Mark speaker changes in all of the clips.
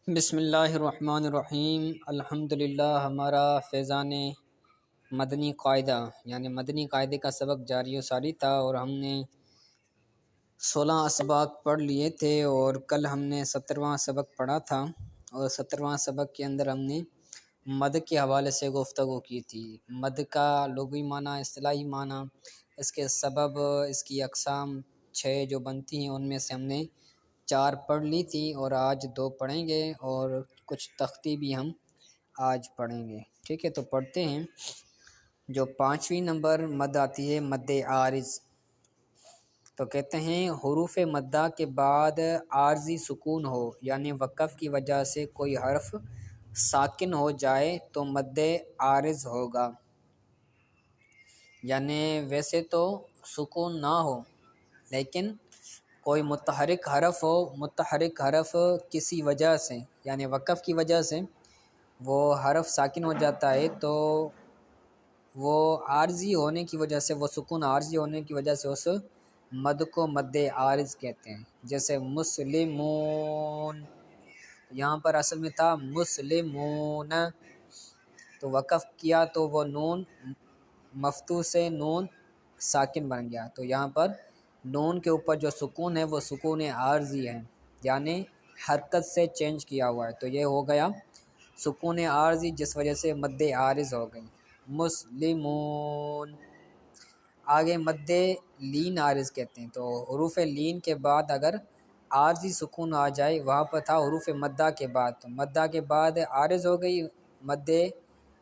Speaker 1: بسم اللہ الرحمن الرحیم۔ الحمدللہ ہمارا فیضان مدنی قاعدہ یعنی مدنی قاعدے کا سبق جاری و ساری تھا، اور ہم نے 16 اسباق پڑھ لیے تھے، اور کل ہم نے 17واں سبق پڑھا تھا، اور 17واں سبق کے اندر ہم نے مد کے حوالے سے گفتگو کی تھی۔ مد کا لغوی معنی، اصطلاحی معنی، اس کے سبب، اس کی اقسام 6 جو بنتی ہیں ان میں سے ہم نے 4 پڑھ لی تھی، اور آج 2 پڑھیں گے، اور کچھ تختی بھی ہم آج پڑھیں گے۔ ٹھیک ہے، تو پڑھتے ہیں۔ جو 5ویں نمبر مد آتی ہے مد عارض، تو کہتے ہیں حروف مدہ کے بعد عارضی سکون ہو، یعنی وقف کی وجہ سے کوئی حرف ساکن ہو جائے تو مد عارض ہوگا، یعنی ویسے تو سکون نہ ہو لیکن کوئی متحرک حرف ہو، متحرک حرف کسی وجہ سے یعنی وقف کی وجہ سے وہ حرف ساکن ہو جاتا ہے، تو وہ عارضی ہونے کی وجہ سے، وہ سکون عارضی ہونے کی وجہ سے اس مد کو مد عارض کہتے ہیں۔ جیسے مسلمون، یہاں پر اصل میں تھا مسلمون، تو وقف کیا تو وہ نون مفتوح سے نون ساکن بن گیا، تو یہاں پر نون کے اوپر جو سکون ہے وہ سکون عارضی ہے، یعنی حرکت سے چینج کیا ہوا ہے، تو یہ ہو گیا سکون عارضی، جس وجہ سے مد عارض ہو گئی مسلمون۔ آگے مد لین عارض کہتے ہیں، تو حروف لین کے بعد اگر عارضی سکون آ جائے، وہاں پر تھا حروف مدہ کے بعد، تو مدہ کے بعد عارض ہو گئی مد،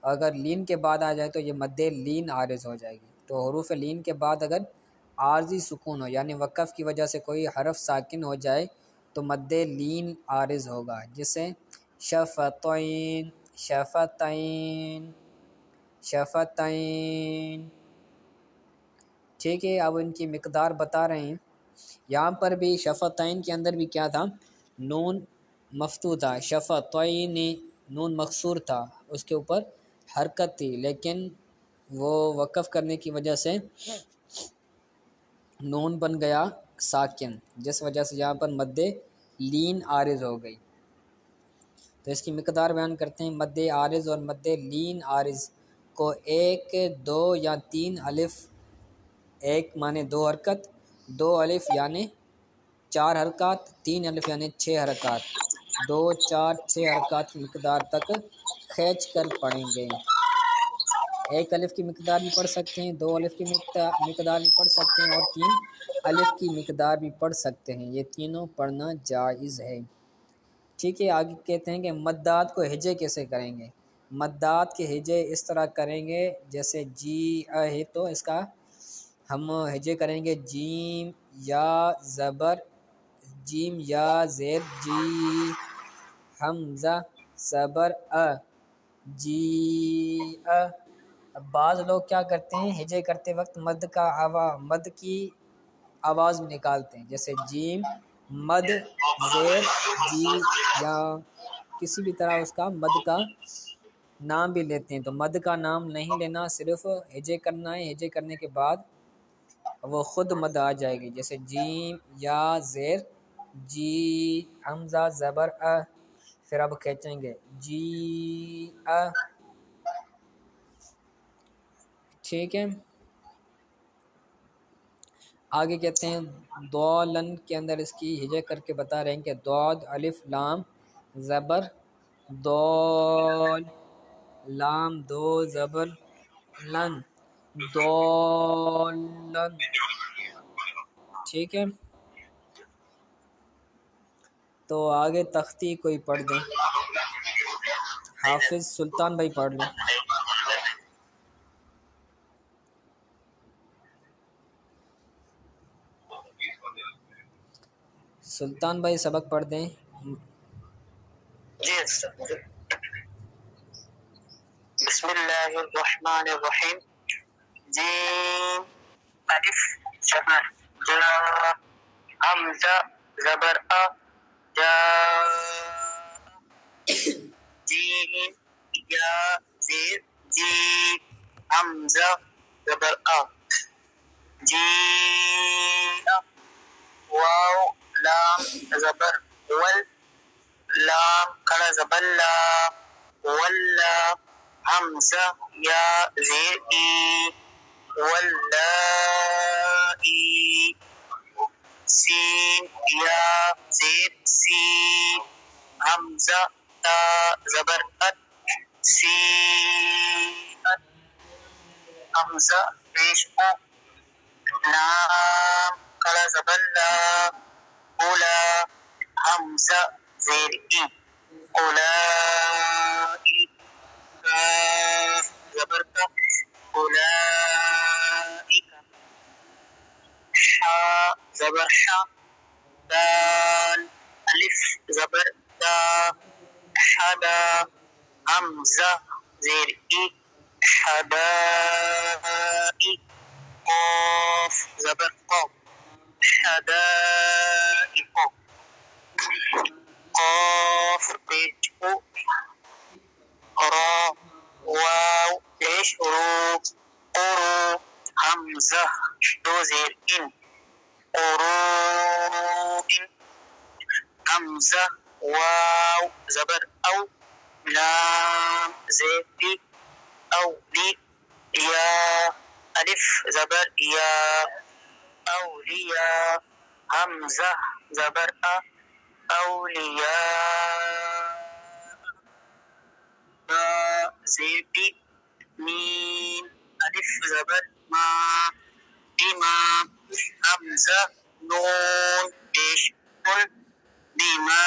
Speaker 1: اگر لین کے بعد آ جائے تو یہ مد لین عارض ہو جائے گی۔ تو حروف لین کے بعد اگر عارضی سکون ہو یعنی وقف کی وجہ سے کوئی حرف ساکن ہو جائے تو مد لین عارض ہوگا، جسے شفتین، شفتین، شفتین۔ ٹھیک ہے، اب ان کی مقدار بتا رہے ہیں۔ یہاں پر بھی شفتین کے اندر بھی کیا تھا، نون مفتوح تھا، شفتین نون مکسور تھا، اس کے اوپر حرکت تھی، لیکن وہ وقف کرنے کی وجہ سے نون بن گیا ساکن، جس وجہ سے یہاں پر مد لین عارض ہو گئی۔ تو اس کی مقدار بیان کرتے ہیں۔ مد عارض اور مد لین عارض کو 1، 2 یا 3 الف، 1 معنی 2 حرکت، 2 الف یعنی 4 حرکات، 3 الف یعنی 6 حرکات، 2، 4، 6 حرکات کی مقدار تک کھینچ کر پڑھیں گے۔ 1 الف کی مقدار بھی پڑھ سکتے ہیں، 2 الف کی مقدار بھی پڑھ سکتے ہیں، اور 3 الف کی مقدار بھی پڑھ سکتے ہیں، یہ تینوں پڑھنا جائز ہے۔ ٹھیک ہے، آگے کہتے ہیں کہ مدات کو ہجے کیسے کریں گے۔ مدات کے ہجے اس طرح کریں گے، جیسے جی ہے تو اس کا ہم ہجے کریں گے جیم یا زبر، جیم یا زیر جی، حمزہ زبر جی اب بعض لوگ کیا کرتے ہیں، ہجے کرتے وقت مد کی آواز میں نکالتے ہیں، جیسے جیم مد زیر جی، یا کسی بھی طرح اس کا مد کا نام بھی لیتے ہیں، تو مد کا نام نہیں لینا، صرف ہجے کرنا ہے، ہجے کرنے کے بعد وہ خود مد آ جائے گی، جیسے جیم یا زیر جی، حمزہ زبر پھر اب کھینچیں گے جی ٹھیک ہے۔ آگے کہتے ہیں دولن کے اندر اس کی ہجے کر کے بتا رہے ہیں کہ دود الف لام زبر دول، لام دو زبر لن، دولن۔ ٹھیک ہے، تو آگے تختی کوئی پڑھ دیں، حافظ سلطان بھائی پڑھ لیں۔ سلطان بھائی سبق پڑھ دیں۔
Speaker 2: بسم اللہ الرحمن الرحیم۔ جیم الف زبر جا، حمزہ زبر جا، جیم یا زیر جی، حمزہ زبر جی، واو لام زبر ول، لام کھڑا زبر لا، واللہ حمزہ یا زیر ای، واللائی، سین یا زیر سی، حمزہ تا زبر ات، سی ات، حمزہ پیش او، لام کھڑا زبر لا، اولا حمزہ زیر ای، اولائی، کاف زبر کا، اولائک، حا زبر حا، دال الف زبر دا، حدا حمزہ زیر ای، حدائی، قاف زبر قا، حدائق، قاف پیش او، را واو پیش رو، قرو حمزہ دو زیر ان، قروء، حمزہ واو زبر او، لام زیر لی، اولی، یا الف زبر یا، اولیاء حمزہ زبر ا، اولیاء، با زیر بی، میم الف زبر ما، بما حمزہ نون پیش کن، بما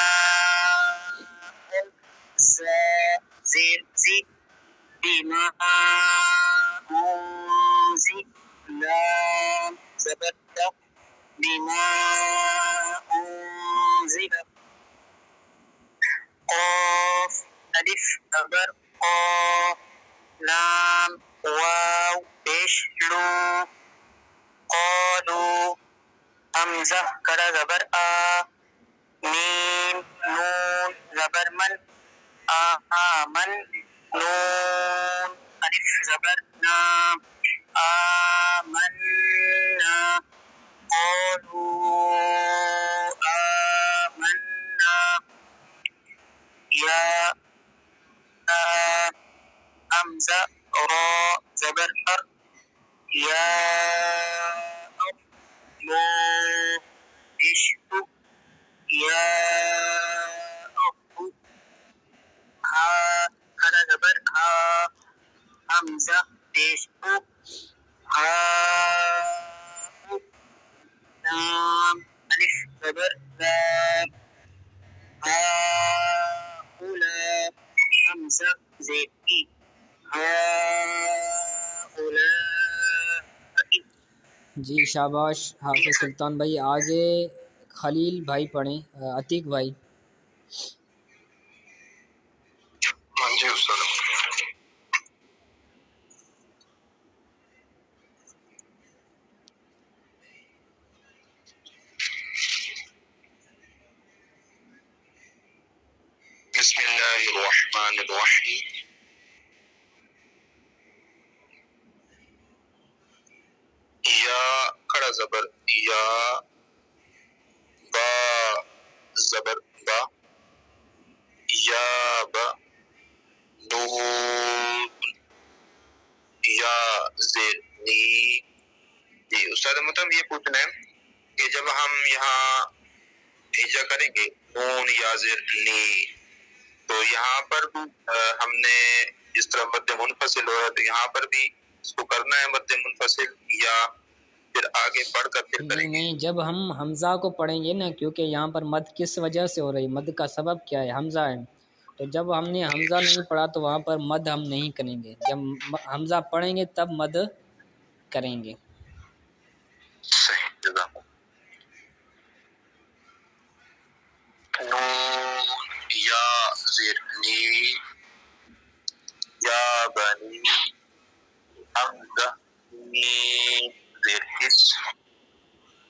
Speaker 2: زا زیر زی، بما انزی، لام زبر دا، بما انزل، قاف الف زبر قا، لام واو پیش لو، قالو حمزہ کڑا زبر آ، میم نون زبر من، آمن، نون الف زبر نا، آمنا، قالوا آمنا، یا حمزہ را زبر ار، یا یا عشق، یا ہا کھڑا زبر ہا، حمزہ پیش او، ہا، لام الف زبر لا، ہا اولا حمزہ زیر ای، ہا اولا.
Speaker 1: جی شاباش حافظ سلطان بھائی. آگے خلیل بھائی پڑھیں، عتیق بھائی.
Speaker 2: جی استاد. بسم اللہ الرحمن الرحیم. یا کھڑا زبر یا، با زبر با، یا با، نون یا زیر نی. جی استاد محترم یہ پوچھنا ہے کہ جب ہم یہاں ہجا کریں گے نون یا زیر نی، تو یہاں پر بھی ہم نے جس طرح مد منفصل ہو رہا ہے تو یہاں پر بھی اس کو کرنا ہے مد منفصل، یا پھر آگے پڑھ کر پھر کریں گے؟
Speaker 1: نہیں، جب ہم حمزہ کو پڑھیں گے نا، کیونکہ یہاں پر مد کس وجہ سے ہو رہی، مد کا سبب کیا ہے؟ حمزہ ہے. تو جب ہم نے حمزہ نہیں پڑھا تو وہاں پر مد ہم نہیں کریں گے. جب حمزہ پڑھیں گے تب مد کریں گے.
Speaker 2: صحیح، جزاک اللہ. نون یا زیر نی، یا بنی، حمزہ میم زیر حس،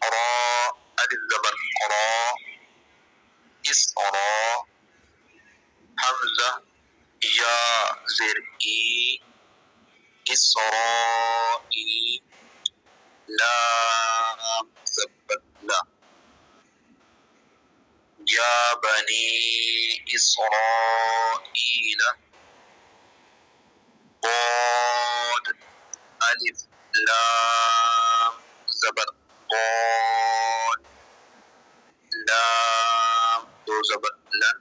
Speaker 2: را الف زبر را، اس را، حمزہ یا زیر ای، اسرائی، لام زبر لا. یا بنی اسرائیل قاد الف لام زبر قاد لام دو زبر لن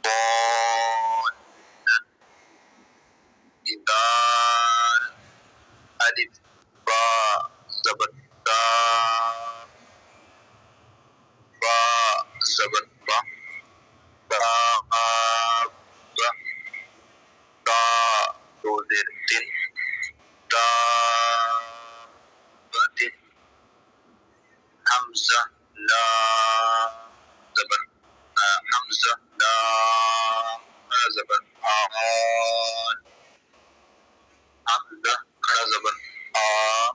Speaker 2: قاد دال الف با زبر دا با زبر با با با دا دو زیر تن دا بتن حمزہ لام زبر حمزہ لام زبر آن حمزہ کھڑا زبر آ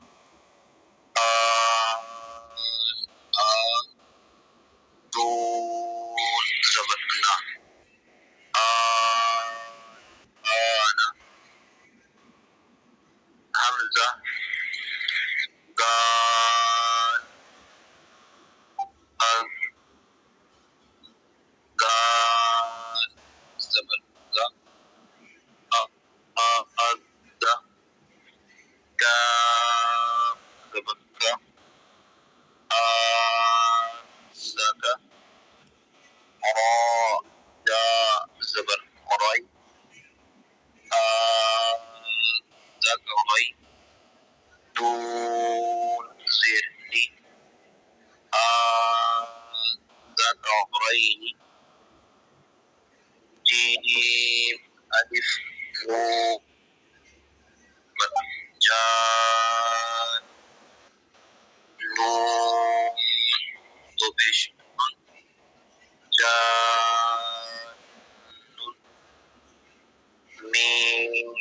Speaker 2: دون زبر نا آنا حمزہ گان گان زبر گا دا کام زبر کا زکا را دا زبر رائی زکا رائی دون زیر نی زکا رائنی جیم الف نون جان نون دو پیش جان میم